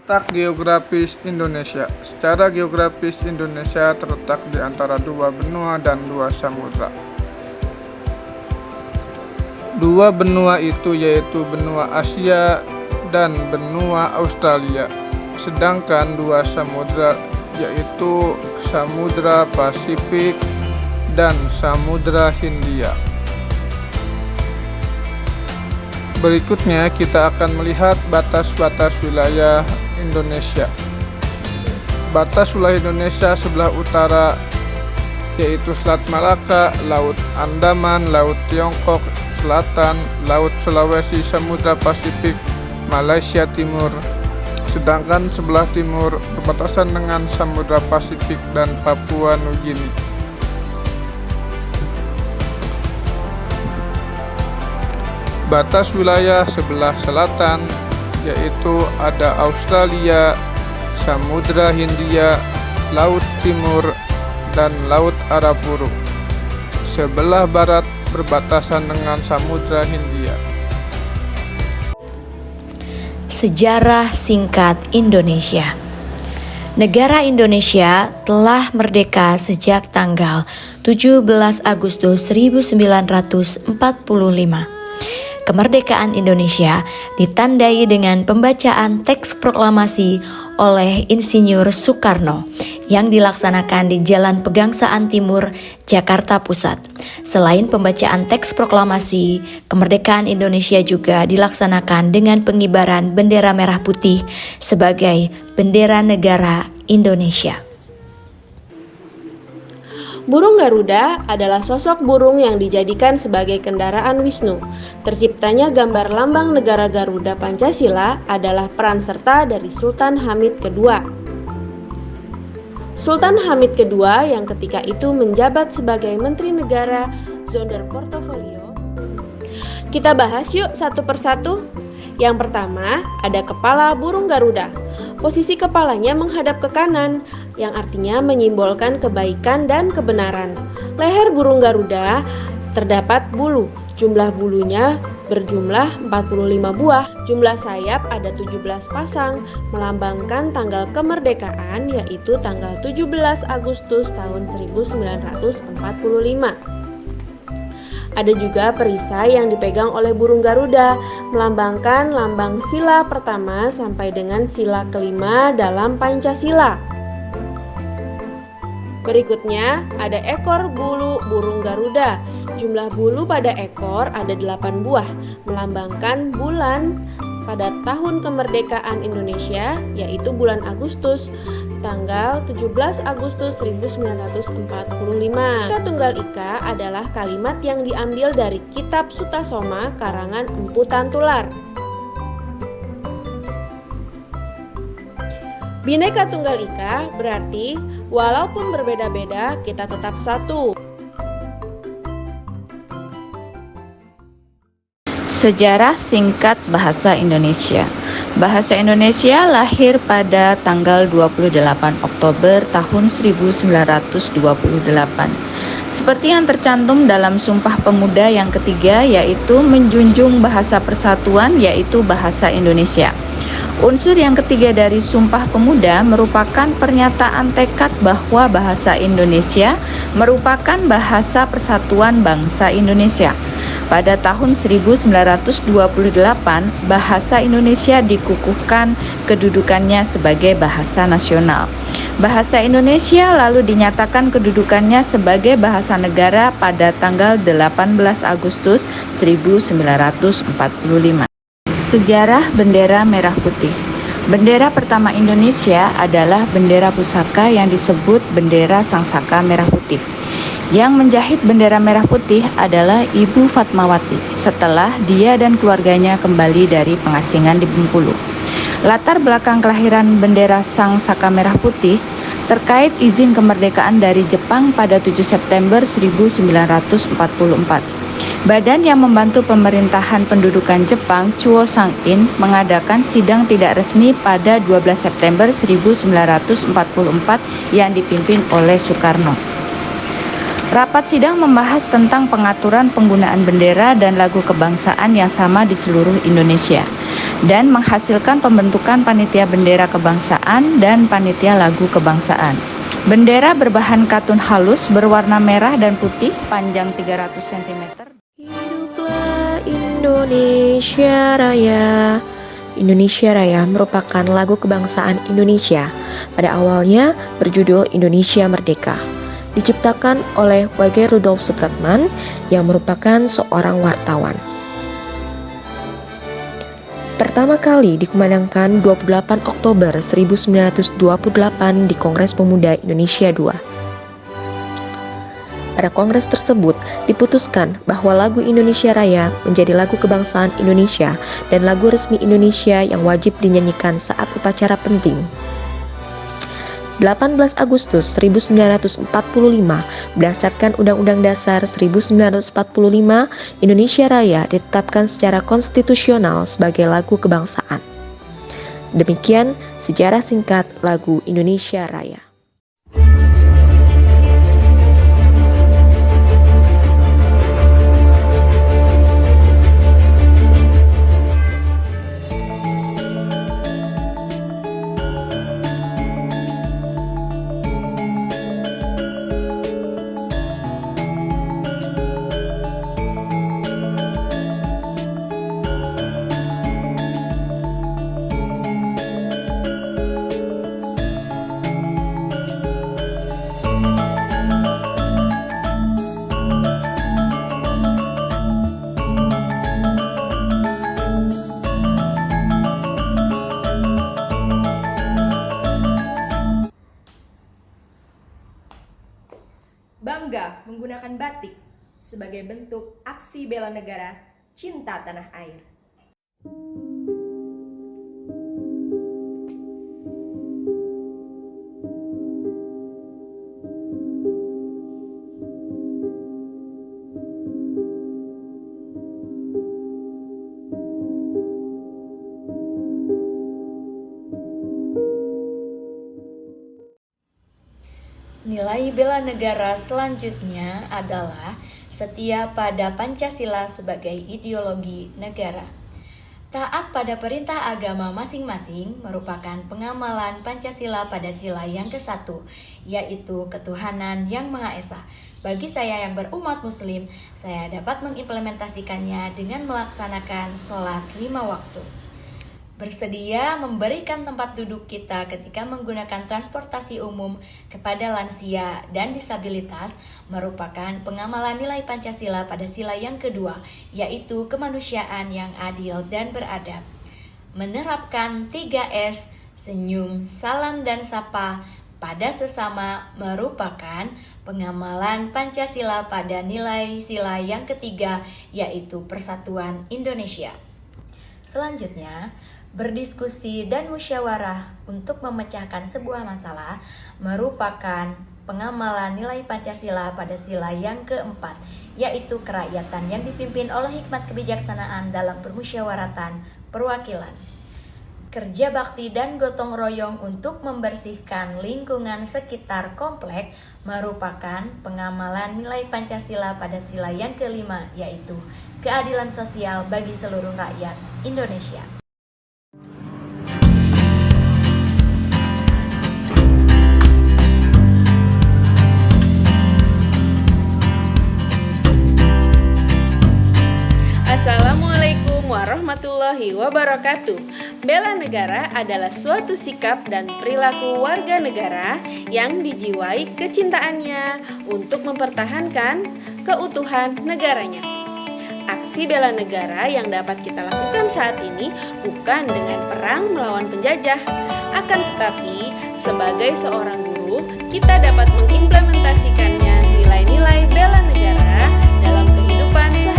Letak geografis Indonesia. Secara geografis Indonesia terletak di antara dua benua dan dua samudra. Dua benua itu yaitu benua Asia dan benua Australia. Sedangkan dua samudra yaitu Samudra Pasifik dan Samudra Hindia. Berikutnya kita akan melihat batas-batas wilayah Indonesia. Batas wilayah Indonesia sebelah utara yaitu Selat Malaka, Laut Andaman, Laut Tiongkok Selatan, Laut Sulawesi, Samudra Pasifik, Malaysia Timur. Sedangkan sebelah timur berbatasan dengan Samudra Pasifik dan Papua Nugini. Batas wilayah sebelah selatan yaitu ada Australia, Samudra Hindia, Laut Timur, dan Laut Arafura. Sebelah barat berbatasan dengan Samudra Hindia. Sejarah singkat Indonesia. Negara Indonesia telah merdeka sejak tanggal 17 Agustus 1945. Kemerdekaan Indonesia ditandai dengan pembacaan teks proklamasi oleh Insinyur Soekarno yang dilaksanakan di Jalan Pegangsaan Timur, Jakarta Pusat. Selain pembacaan teks proklamasi, kemerdekaan Indonesia juga dilaksanakan dengan pengibaran bendera merah putih sebagai bendera negara Indonesia. Burung Garuda adalah sosok burung yang dijadikan sebagai kendaraan Wisnu. Terciptanya gambar lambang negara Garuda Pancasila adalah peran serta dari Sultan Hamid II. Sultan Hamid II yang ketika itu menjabat sebagai Menteri Negara Sonderportfolio. Kita bahas yuk satu persatu. Yang pertama ada kepala burung Garuda. Posisi kepalanya menghadap ke kanan, yang artinya menyimbolkan kebaikan dan kebenaran. Leher burung Garuda terdapat bulu. Jumlah bulunya berjumlah 45 buah. Jumlah sayap ada 17 pasang, melambangkan tanggal kemerdekaan yaitu tanggal 17 Agustus tahun 1945. Ada juga perisai yang dipegang oleh burung Garuda, melambangkan lambang sila pertama sampai dengan sila kelima dalam Pancasila. Berikutnya ada ekor bulu burung Garuda. Jumlah bulu pada ekor ada 8 buah, melambangkan bulan pada tahun kemerdekaan Indonesia, yaitu bulan Agustus, tanggal 17 Agustus 1945. Bhinneka Tunggal Ika adalah kalimat yang diambil dari Kitab Sutasoma karangan Empu Tantular. Bhinneka Tunggal Ika berarti walaupun berbeda-beda kita tetap satu. Sejarah singkat bahasa Indonesia. Bahasa Indonesia lahir pada tanggal 28 Oktober tahun 1928. Seperti yang tercantum dalam Sumpah Pemuda yang ketiga, yaitu menjunjung bahasa persatuan, yaitu bahasa Indonesia. Unsur yang ketiga dari Sumpah Pemuda merupakan pernyataan tekad bahwa bahasa Indonesia merupakan bahasa persatuan bangsa Indonesia. Pada tahun 1928, bahasa Indonesia dikukuhkan kedudukannya sebagai bahasa nasional. Bahasa Indonesia lalu dinyatakan kedudukannya sebagai bahasa negara pada tanggal 18 Agustus 1945. Sejarah bendera merah putih. Bendera pertama Indonesia adalah bendera pusaka yang disebut bendera Sangsaka Merah Putih. Yang menjahit bendera merah putih adalah Ibu Fatmawati setelah dia dan keluarganya kembali dari pengasingan di Bengkulu. Latar belakang kelahiran bendera Sangsaka Merah Putih terkait izin kemerdekaan dari Jepang pada 7 September 1944. Badan yang membantu pemerintahan pendudukan Jepang, Chuo Sang-in, mengadakan sidang tidak resmi pada 12 September 1944 yang dipimpin oleh Soekarno. Rapat sidang membahas tentang pengaturan penggunaan bendera dan lagu kebangsaan yang sama di seluruh Indonesia. dan menghasilkan pembentukan panitia bendera kebangsaan dan panitia lagu kebangsaan. Bendera berbahan katun halus berwarna merah dan putih panjang 300 cm. Hiduplah Indonesia Raya. Indonesia Raya merupakan lagu kebangsaan Indonesia. Pada awalnya berjudul Indonesia Merdeka. Diciptakan oleh W.G. Rudolf Supratman yang merupakan seorang wartawan. Pertama kali dikumandangkan 28 Oktober 1928 di Kongres Pemuda Indonesia II. Pada kongres tersebut diputuskan bahwa lagu Indonesia Raya menjadi lagu kebangsaan Indonesia dan lagu resmi Indonesia yang wajib dinyanyikan saat upacara penting. 18 Agustus 1945, berdasarkan Undang-Undang Dasar 1945, Indonesia Raya ditetapkan secara konstitusional sebagai lagu kebangsaan. Demikian sejarah singkat lagu Indonesia Raya. Bangga menggunakan batik sebagai bentuk aksi bela negara, cinta tanah air. Nilai bela negara selanjutnya adalah setia pada Pancasila sebagai ideologi negara. Taat pada perintah agama masing-masing merupakan pengamalan Pancasila pada sila yang ke-1, yaitu ketuhanan yang Maha Esa. Bagi saya yang berumat muslim, saya dapat mengimplementasikannya dengan melaksanakan sholat 5 waktu. Bersedia memberikan tempat duduk kita ketika menggunakan transportasi umum kepada lansia dan disabilitas merupakan pengamalan nilai Pancasila pada sila yang kedua, yaitu kemanusiaan yang adil dan beradab. Menerapkan 3S, senyum, salam, dan sapa pada sesama merupakan pengamalan Pancasila pada nilai sila yang ketiga, yaitu persatuan Indonesia. Selanjutnya, berdiskusi dan musyawarah untuk memecahkan sebuah masalah merupakan pengamalan nilai Pancasila pada sila yang keempat, yaitu kerakyatan yang dipimpin oleh hikmat kebijaksanaan dalam permusyawaratan perwakilan. Kerja bakti dan gotong royong untuk membersihkan lingkungan sekitar komplek merupakan pengamalan nilai Pancasila pada sila yang kelima, yaitu keadilan sosial bagi seluruh rakyat Indonesia. Assalamualaikum warahmatullahi wabarakatuh. Bela negara adalah suatu sikap dan perilaku warga negara yang dijiwai kecintaannya untuk mempertahankan keutuhan negaranya. Aksi bela negara yang dapat kita lakukan saat ini bukan dengan perang melawan penjajah, akan tetapi sebagai seorang guru kita dapat mengimplementasikannya nilai-nilai bela negara dalam kehidupan sehari-hari.